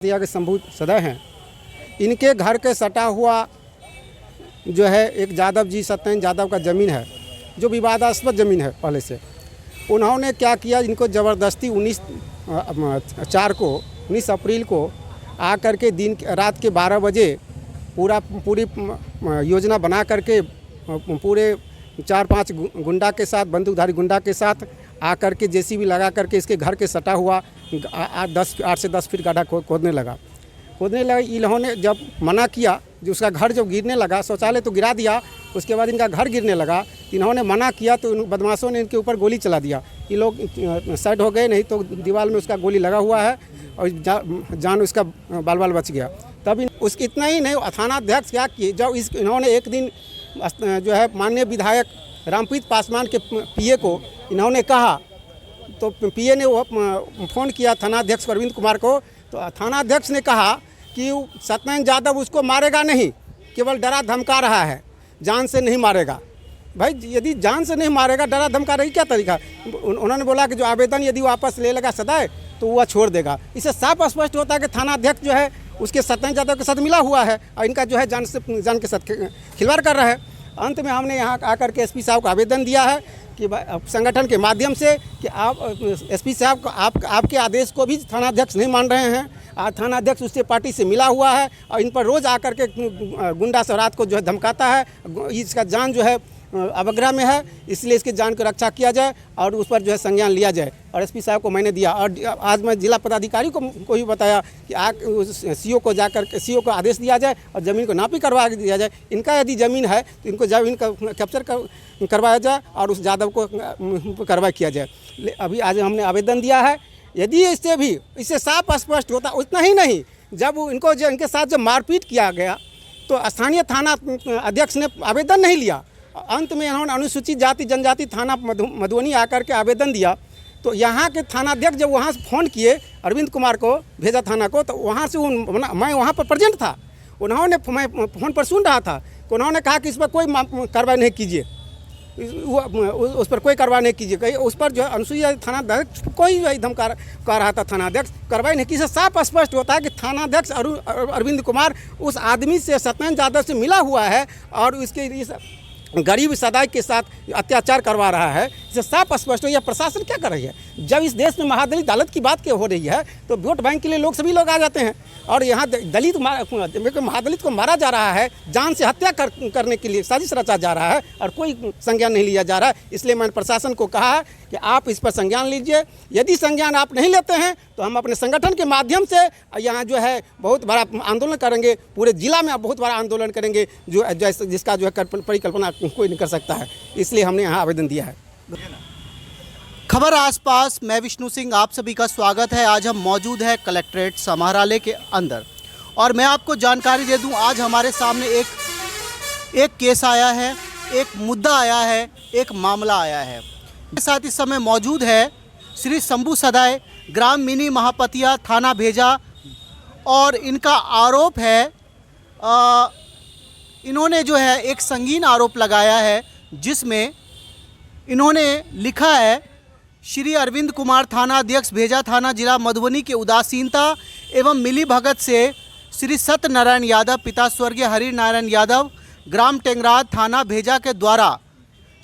के शंभू सदय हैं, इनके घर के सटा हुआ जो है एक यादव जी सत्येंद्र यादव का ज़मीन है जो विवादास्पद ज़मीन है पहले से। उन्होंने क्या किया, इनको ज़बरदस्ती 19 अप्रैल को आकर के रात के 12 बजे पूरी योजना बना करके पूरे 4-5 गुंडा के साथ, बंदूकधारी गुंडा के साथ आकर के जेसीबी लगा करके इसके घर के सटा हुआ 8 से 10 फीट गड्ढा खोदने लगा। इन्होंने जब मना किया, जो उसका घर जब गिरने लगा, शौचालय तो गिरा दिया, उसके बाद इनका घर गिरने लगा, इन्होंने मना किया तो इन बदमाशों ने इनके ऊपर गोली चला दिया। ये लोग साइड हो गए, नहीं तो दीवार में उसका गोली लगा हुआ है और जान उसका बाल बाल बच गया। तब उसकी इतना ही नहीं, थानाध्यक्ष क्या किए, जब इन्होंने एक दिन जो है माननीय विधायक रामप्रीत पासवान के पीए को इन्होंने कहा, तो पीए ने वो फ़ोन किया थानाध्यक्ष अरविंद कुमार को, तो थानाध्यक्ष ने कहा कि सत्येंद्र यादव उसको मारेगा नहीं, केवल डरा धमका रहा है, जान से नहीं मारेगा। भाई यदि जान से नहीं मारेगा, डरा धमका रही क्या तरीका। उन्होंने बोला कि जो आवेदन यदि वापस ले लेगा सदाए तो वह छोड़ देगा। इससे साफ स्पष्ट होता है कि थानाध्यक्ष जो है उसके सत्येंद्र यादव के साथ मिला हुआ है और इनका जो है जान के साथ खिलवाड़ कर रहा है। अंत में हमने यहाँ आकर के एसपी साहब को आवेदन दिया है कि संगठन के माध्यम से कि आप एसपी साहब को आपके आदेश को भी थानाध्यक्ष नहीं मान रहे हैं। थानाध्यक्ष उससे पार्टी से मिला हुआ है और इन पर रोज़ आकर के गुंडा से रात को जो है धमकाता है। इसका जान जो है अवग्रह में है, इसलिए इसकी जान की रक्षा किया जाए और उस पर जो है संज्ञान लिया जाए। और एसपी साहब को मैंने दिया और आज मैं जिला पदाधिकारी को भी बताया कि सीओ को जाकर सीओ को आदेश दिया जाए और ज़मीन को नापी करवा दिया जाए। इनका यदि ज़मीन है तो इनको ज़मीन का कैप्चर करवाया जाए और उस यादव को कार्रवाई किया जाए। अभी आज हमने आवेदन दिया है। यदि इससे साफ स्पष्ट होता, उतना ही नहीं, जब इनके साथ जब मारपीट किया गया तो स्थानीय थाना अध्यक्ष ने आवेदन नहीं लिया। अंत में इन्होंने अनुसूचित जाति जनजाति थाना मधुबनी आकर के आवेदन दिया, तो यहाँ के थानाध्यक्ष जब वहाँ से फ़ोन किए, अरविंद कुमार को भेजा थाना को, तो वहाँ से मैं वहाँ पर प्रेजेंट था। मैं फ़ोन पर सुन रहा था कि उन्होंने कहा कि इस पर कोई कार्रवाई नहीं कीजिए, उस पर कोई कार्रवाई नहीं कीजिए। कहीं उस पर जो अनुसूचित थानाध्यक्ष कोई धमका रहा था, थानाध्यक्ष कार्रवाई नहीं की। साफ स्पष्ट होता है कि थानाध्यक्ष अरविंद कुमार उस आदमी से सत्येंद्र यादव से मिला हुआ है और इसके गरीब सदाई के साथ अत्याचार करवा रहा है। इससे साफ स्पष्ट हो, यह प्रशासन क्या कर रही है। जब इस देश में महादलित अदालत की बात हो रही है तो वोट बैंक के लिए सभी लोग आ जाते हैं और यहाँ महादलित को मारा जा रहा है, जान से हत्या करने के लिए साजिश रचा जा रहा है और कोई संज्ञान नहीं लिया जा रहा है। इसलिए मैंने प्रशासन को कहा है कि आप इस पर संज्ञान लीजिए। यदि संज्ञान आप नहीं लेते हैं तो हम अपने संगठन के माध्यम से यहाँ जो है बहुत बड़ा आंदोलन करेंगे, पूरे जिला में आप बहुत बड़ा आंदोलन करेंगे जिसका जो है परिकल्पना कोई नहीं कर सकता है। इसलिए हमने यहाँ आवेदन दिया है। खबर आसपास, मैं विष्णु सिंह, आप सभी का स्वागत है। आज हम मौजूद है कलेक्ट्रेट समाहरणालय के अंदर और मैं आपको जानकारी दे दूं, आज हमारे सामने एक केस आया है, एक मुद्दा आया है, एक मामला आया है। मेरे साथ इस समय मौजूद है श्री शंभू सदाय, ग्राम मिनी महापतिया, थाना भेजा, और इनका आरोप है, इन्होंने जो है एक संगीन आरोप लगाया है जिसमें इन्होंने लिखा है, श्री अरविंद कुमार थाना अध्यक्ष भेजा थाना जिला मधुबनी के उदासीनता एवं मिलीभगत से श्री सत्यनारायण यादव पिता स्वर्गीय हरि नारायण यादव ग्राम टेंगराज थाना भेजा के द्वारा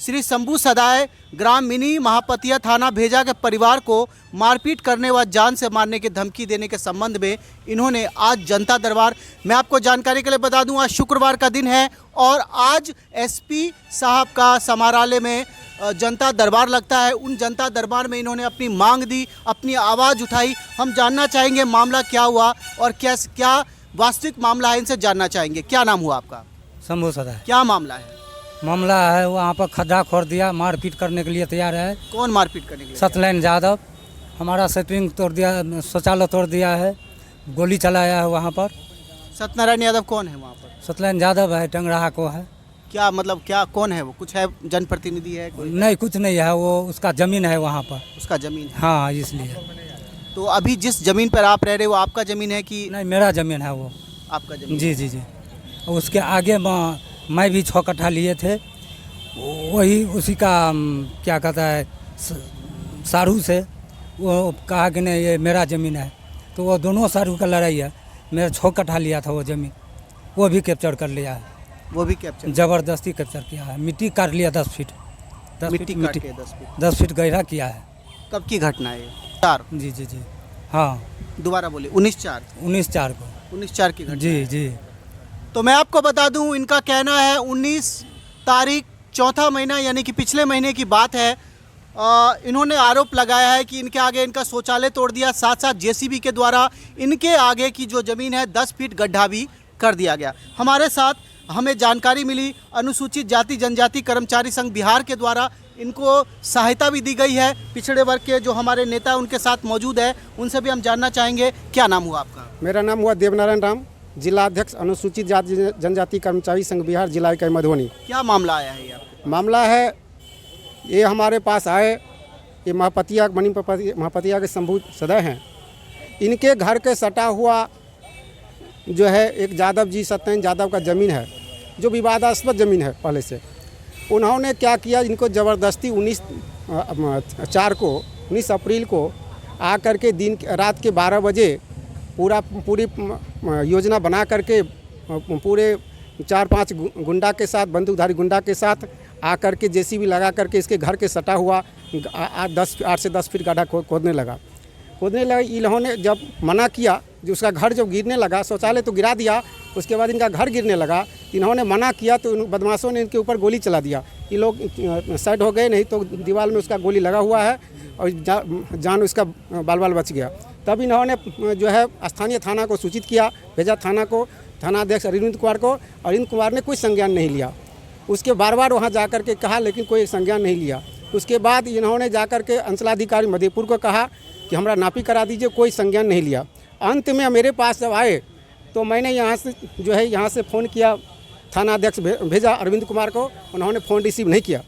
श्री शंभू सदाय ग्राम मिनी महापतिया थाना भेजा के परिवार को मारपीट करने व जान से मारने की धमकी देने के संबंध में इन्होंने आज जनता दरबार, मैं आपको जानकारी के लिए बता दूं, आज शुक्रवार का दिन है और आज एसपी साहब का समाहरणालय में जनता दरबार लगता है। उन जनता दरबार में इन्होंने अपनी मांग दी, अपनी आवाज़ उठाई। हम जानना चाहेंगे मामला क्या हुआ और क्या वास्तविक मामला है, इनसे जानना चाहेंगे। क्या नाम हुआ आपका? शंभू सदाय। क्या मामला है? मामला है वहाँ पर खड्डा खोद दिया, मारपीट करने के लिए तैयार है। कौन मारपीट करने के लिए? सत्यनारायण यादव। हमारा सेटिंग तोड़ दिया, शौचालय तोड़ दिया है, गोली चलाया है वहाँ पर। सत्यनारायण यादव कौन है वहाँ पर? सत्यनारायण यादव है, टंगराहा को है। क्या मतलब, क्या कौन है वो? कुछ है, जनप्रतिनिधि है कोई? नहीं, कुछ नहीं है, वो उसका ज़मीन है वहाँ पर। उसका ज़मीन है? हाँ, इसलिए। तो अभी जिस ज़मीन पर आप रह रहे हो वो आपका ज़मीन है कि? नहीं, मेरा ज़मीन है वो। आपका ज़मीन? जी जी जी। उसके आगे मैं भी 6 कट्ठा लिए थे, वही उसी का क्या कहता है, सारू से वो कहा कि नहीं ये मेरा ज़मीन है, तो वो दोनों साइड का लड़ाई है। मेरा 6 कट्ठा लिया था वो ज़मीन, वो भी कैप्चर कर लिया है, वो भी कैप्चर, ज़बरदस्ती कैप्चर किया है। मिट्टी काट लिया 10 फीट, मिट्टी काट के 10 फीट। 10 फीट गहरा किया है। कब की घटना है ये? 4, जी जी जी, हाँ, दोबारा बोलिए। 19/4 19/4 को। 19/4 की घटना। जी जी। तो मैं आपको बता दूं, इनका कहना है 19 तारीख 4था महीना यानी कि पिछले महीने की बात है। इन्होंने आरोप लगाया है कि इनके आगे इनका शौचालय तोड़ दिया, साथ साथ जेसीबी के द्वारा इनके आगे की जो ज़मीन है 10 फीट गड्ढा भी कर दिया गया। हमारे साथ हमें जानकारी मिली अनुसूचित जाति जनजाति कर्मचारी संघ बिहार के द्वारा इनको सहायता भी दी गई है। पिछड़े वर्ग के जो हमारे नेता उनके साथ मौजूद है, उनसे भी हम जानना चाहेंगे। क्या नाम हुआ आपका? मेरा नाम हुआ देवनारायण राम, जिला अध्यक्छ अनुसूचित जाति जनजाति कर्मचारी संघ बिहार, जिला इकाई मधुबनी। क्या मामला आया है ये आपको? मामला है, ये हमारे पास आए, ये महापतिया महापतिया के शंभू सदय हैं। इनके घर के सटा हुआ जो है एक यादव जी, सत्येंद्र यादव का ज़मीन है, जो विवादास्पद ज़मीन है पहले से। उन्होंने क्या किया, इनको ज़बरदस्ती 19 अप्रैल को आकर के रात के 12 बजे पूरी योजना बना करके पूरे 4-5 गुंडा के साथ, बंदूकधारी गुंडा के साथ आकर के जेसीबी लगा करके इसके घर के सटा हुआ 8 से 10 फीट गड्ढा खोदने लगा। इन्होंने जब मना किया, जो उसका घर जब गिरने लगा, शौचालय तो गिरा दिया, उसके बाद इनका घर गिरने लगा, इन्होंने मना किया तो इन बदमाशों ने इनके ऊपर गोली चला दिया। ये लोग साइड हो गए, नहीं तो दीवार में उसका गोली लगा हुआ है और जान उसका बाल बच गया। तब इन्होंने जो है स्थानीय थाना को सूचित किया, भेजा थाना को, थानाध्यक्ष अरविंद कुमार को। अरविंद कुमार ने कोई संज्ञान नहीं लिया। उसके बार वहाँ जा कर के कहा, लेकिन कोई संज्ञान नहीं लिया। उसके बाद इन्होंने जा कर के अंचलाधिकारी मधेपुर को कहा कि हमारा नापी करा दीजिए, कोई संज्ञान नहीं लिया। अंत में मेरे पास जब आए तो मैंने यहाँ से फ़ोन किया, थानाध्यक्ष भेजा अरविंद कुमार को, उन्होंने फ़ोन रिसीव नहीं किया।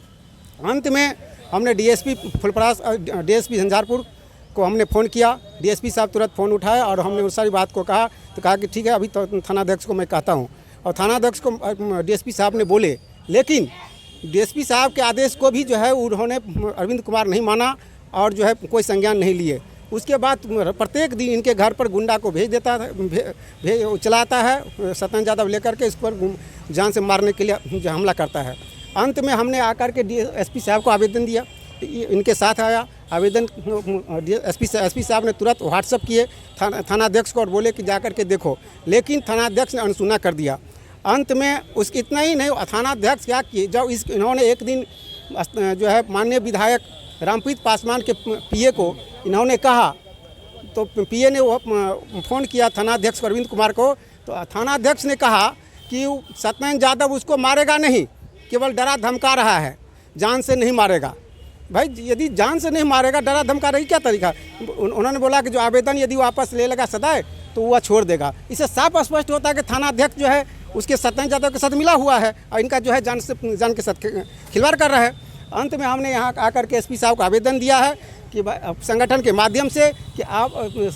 अंत में हमने डीएसपी फुलपरास, डीएसपी झंझारपुर को हमने फ़ोन किया। डीएसपी साहब तुरंत फ़ोन उठाया और हमने उस सारी बात को कहा, तो कहा कि ठीक है, अभी तो थानाध्यक्ष को मैं कहता हूँ। और थानाध्यक्ष को डीएसपी साहब ने बोले, लेकिन डीएसपी साहब के आदेश को भी जो है उन्होंने अरविंद कुमार नहीं माना और जो है कोई संज्ञान नहीं लिए। उसके बाद प्रत्येक दिन इनके घर पर गुंडा को भेज देता था, चलाता है, सत्येंद्र यादव लेकर के इस पर जान से मारने के लिए जो हमला करता है। अंत में हमने आकर के एसपी साहब को आवेदन दिया, इनके साथ आया आवेदन। एसपी साहब ने तुरंत व्हाट्सअप किए थानाध्यक्ष को और बोले कि जाकर के देखो, लेकिन थानाध्यक्ष ने अनसुना कर दिया। अंत में उसकी इतना ही नहीं, थानाध्यक्ष क्या किए, जब इन्होंने एक दिन जो है माननीय विधायक रामप्रीत पासवान के पीए को इन्होंने कहा, तो पीए ने वो फ़ोन किया थानाध्यक्ष अरविंद कुमार को, तो थानाध्यक्ष ने कहा कि सत्येंद्र यादव उसको मारेगा नहीं, केवल डरा धमका रहा है, जान से नहीं मारेगा। भाई यदि जान से नहीं मारेगा, डरा धमका रही, क्या तरीका? उन्होंने बोला कि जो आवेदन यदि वापस ले लेगा सदाए तो वह छोड़ देगा। इससे साफ स्पष्ट होता है कि थानाध्यक्ष जो है उसके सत्येंद्र यादव के साथ मिला हुआ है और इनका जो है जान के साथ खिलवाड़ कर रहा है। अंत में हमने यहाँ आकर के एसपी साहब को आवेदन दिया है कि संगठन के माध्यम से कि आप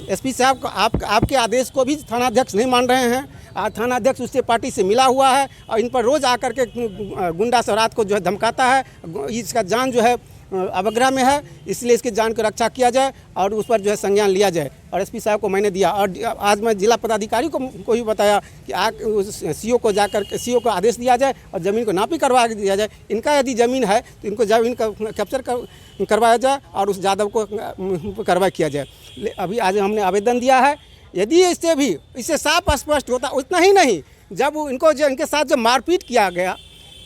एसपी साहब को आपके आदेश को भी थानाध्यक्ष नहीं मान रहे हैं। थानाध्यक्ष उससे पार्टी से मिला हुआ है और इन पर रोज़ आकर के गुंडा से रात को जो है धमकाता है। इसका जान जो है अवग्रह में है, इसलिए इसकी जान की रक्षा किया जाए और उस पर जो है संज्ञान लिया जाए। और एसपी साहब को मैंने दिया और आज मैं जिला पदाधिकारी को भी बताया कि सीओ को जाकर सीओ को आदेश दिया जाए और ज़मीन को नापी करवा दिया जाए। इनका यदि ज़मीन है तो इनको ज़मीन का कैप्चर करवाया जाए और उस यादव को कार्रवाई किया जाए। अभी आज हमने आवेदन दिया है। यदि इससे साफ स्पष्ट होता, उतना ही नहीं, जब इनके साथ जब मारपीट किया गया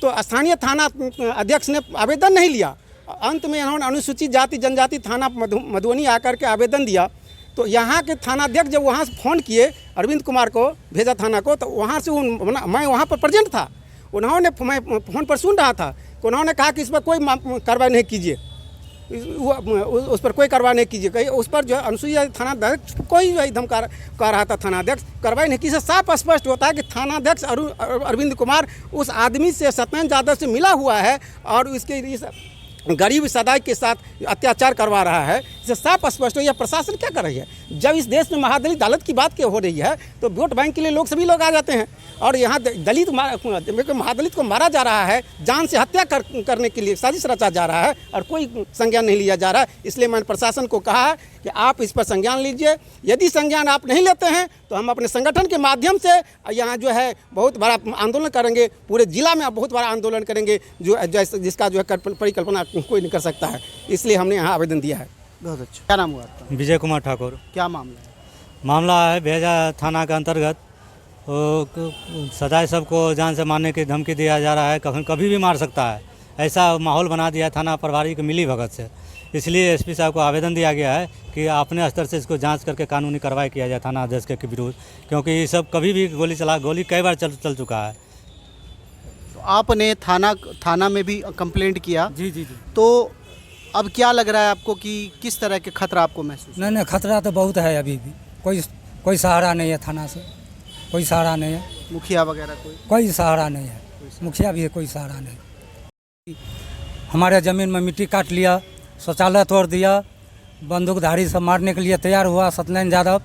तो स्थानीय थाना अध्यक्ष ने आवेदन नहीं लिया। अंत में इन्होंने अनुसूचित जाति जनजाति थाना मधुबनी आकर के आवेदन दिया। तो यहाँ के थानाध्यक्ष जब वहाँ से फ़ोन किए अरविंद कुमार को, भेजा थाना को, तो वहाँ से मैं वहाँ पर प्रेजेंट था। उन्होंने, मैं फ़ोन पर सुन रहा था, उन्होंने कहा कि इस पर कोई कार्रवाई नहीं कीजिए, उस पर कोई कार्रवाई नहीं कीजिए। कहीं उस पर जो है अनुसूचित थानाध्यक्ष कोई धमका रहा था, थानाध्यक्ष कार्रवाई नहीं की। इससे साफ स्पष्ट होता है कि थानाध्यक्ष अरविंद कुमार उस आदमी से, सत्येंद्र यादव से मिला हुआ है और इसके गरीब सदाई के साथ अत्याचार करवा रहा है। से साफ स्पष्ट हो यह प्रशासन क्या कर रही है। जब इस देश में महादलित अदालत की बात हो रही है तो वोट बैंक के लिए लोग सभी लोग आ जाते हैं, और यहाँ दलित महादलित को मारा जा रहा है, जान से हत्या करने के लिए साजिश रचा जा रहा है और कोई संज्ञान नहीं लिया जा रहा है। इसलिए मैंने प्रशासन को कहा है कि आप इस पर संज्ञान लीजिए। यदि संज्ञान आप नहीं लेते हैं तो हम अपने संगठन के माध्यम से यहाँ जो है बहुत बड़ा आंदोलन करेंगे, पूरे जिला में बहुत बड़ा आंदोलन करेंगे, जिसका जो है परिकल्पना कोई नहीं कर सकता है। इसलिए हमने यहाँ आवेदन दिया है। बहुत अच्छा। क्या नाम हुआ आपका? विजय कुमार ठाकुर। क्या मामला है? मामला है भेजा थाना के अंतर्गत सजाए सबको जान से मारने की धमकी दिया जा रहा है, कभी भी मार सकता है, ऐसा माहौल बना दिया थाना प्रभारी की मिली भगत से। इसलिए एसपी साहब को आवेदन दिया गया है कि अपने स्तर से इसको जांच करके कानूनी कार्रवाई किया जाए थाना अध्यक्ष के विरुद्ध, क्योंकि ये सब कभी भी गोली कई बार चल चुका है। तो आपने थाना में भी कंप्लेंट किया? जी जी जी। तो अब क्या लग रहा है आपको कि किस तरह के खतरा आपको महसूस? नहीं, खतरा तो बहुत है, अभी भी कोई सहारा नहीं है, थाना से कोई सहारा नहीं है, मुखिया वगैरह कोई सहारा नहीं है, मुखिया भी है, कोई सहारा नहीं। हमारे ज़मीन में मिट्टी काट लिया, शौचालय तोड़ दिया, बंदूकधारी से मारने के लिए तैयार हुआ सत्यनारायण यादव,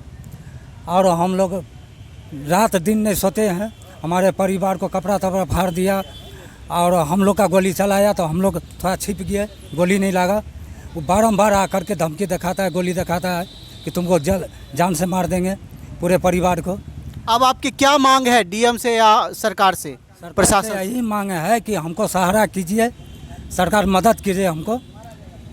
और हम लोग रात दिन नहीं सोते हैं। हमारे परिवार को कपड़ा तपड़ा फाड़ दिया और हम लोग का गोली चलाया तो हम लोग थोड़ा छिप गए, गोली नहीं लगा। वो बारंबार आकर के धमकी दिखाता है, गोली दिखाता है कि तुमको जान से मार देंगे पूरे परिवार को। अब आपकी क्या मांग है डीएम से या सरकार से, प्रशासन? यही मांग है कि हमको सहारा कीजिए, सरकार मदद कीजिए हमको,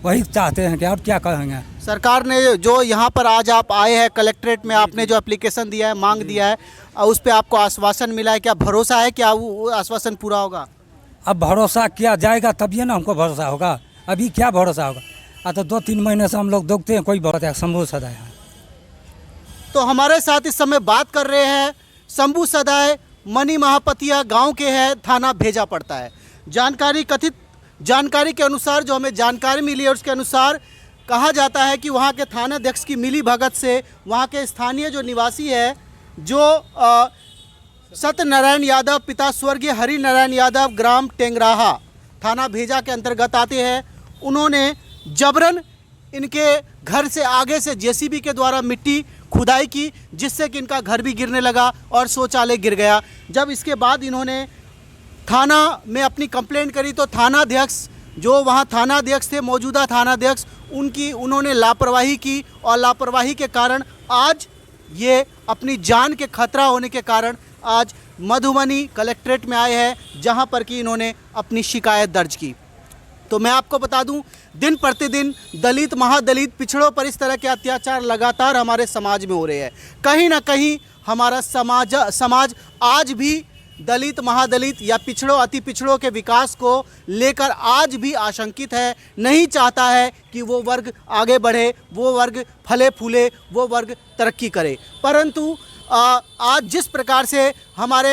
वही चाहते हैं कि और क्या कहेंगे। सरकार ने जो यहाँ पर आज आप आए हैं कलेक्ट्रेट में, आपने जो एप्लीकेशन दिया है, मांग दिया है, उस पर आपको आश्वासन मिला है, क्या भरोसा है कि वो आश्वासन पूरा होगा? अब भरोसा किया जाएगा तभी ना हमको भरोसा होगा, अभी क्या भरोसा होगा। तो 2-3 महीने से हम लोग देखते हैं, कोई बहुत शंभू सदाय है। तो हमारे साथ इस समय बात कर रहे हैं शंभू सदाय, मनी महापतिया गांव के हैं, थाना भेजा पड़ता है। जानकारी के अनुसार जो हमें जानकारी मिली है उसके अनुसार कहा जाता है कि वहाँ के थानाध्यक्ष की मिली भगत से वहाँ के स्थानीय जो निवासी है, जो सत्यनारायण यादव पिता स्वर्गीय हरि नारायण यादव, ग्राम टेंगराहा, थाना भेजा के अंतर्गत आते हैं, उन्होंने जबरन इनके घर से आगे से जेसीबी के द्वारा मिट्टी खुदाई की, जिससे कि इनका घर भी गिरने लगा और शौचालय गिर गया। जब इसके बाद इन्होंने थाना में अपनी कंप्लेंट करी तो थानाध्यक्ष, जो वहाँ थानाध्यक्ष थे, मौजूदा थानाध्यक्ष, उन्होंने लापरवाही की और लापरवाही के कारण आज ये अपनी जान के खतरा होने के कारण आज मधुबनी कलेक्ट्रेट में आए हैं, जहाँ पर कि इन्होंने अपनी शिकायत दर्ज की। तो मैं आपको बता दूं, दिन प्रतिदिन दलित, महादलित, पिछड़ों पर इस तरह के अत्याचार लगातार हमारे समाज में हो रहे हैं। कहीं ना कहीं हमारा समाज आज भी दलित, महादलित या पिछड़ों, अति पिछड़ों के विकास को लेकर आज भी आशंकित है, नहीं चाहता है कि वो वर्ग आगे बढ़े, वो वर्ग फले फूले, वो वर्ग तरक्की करे। परंतु आज जिस प्रकार से हमारे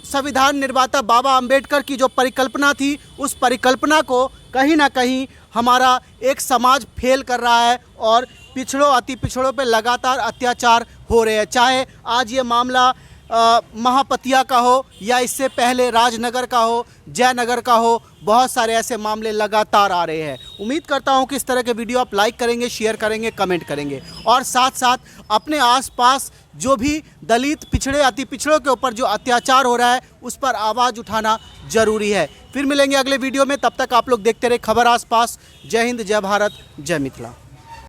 संविधान निर्माता बाबा अंबेडकर की जो परिकल्पना थी, उस परिकल्पना को कहीं ना कहीं हमारा एक समाज फेल कर रहा है और पिछड़ों, अति पिछड़ों पे लगातार अत्याचार हो रहे हैं। चाहे आज ये मामला महापतिया का हो या इससे पहले राजनगर का हो, जयनगर का हो, बहुत सारे ऐसे मामले लगातार आ रहे हैं। उम्मीद करता हूं कि इस तरह के वीडियो आप लाइक करेंगे, शेयर करेंगे, कमेंट करेंगे और साथ साथ अपने आसपास जो भी दलित, पिछड़े, अति पिछड़ों के ऊपर जो अत्याचार हो रहा है उस पर आवाज़ उठाना जरूरी है। फिर मिलेंगे अगले वीडियो में, तब तक आप लोग देखते रहे खबर आसपास। जय हिंद, जय भारत, जय मिथिला।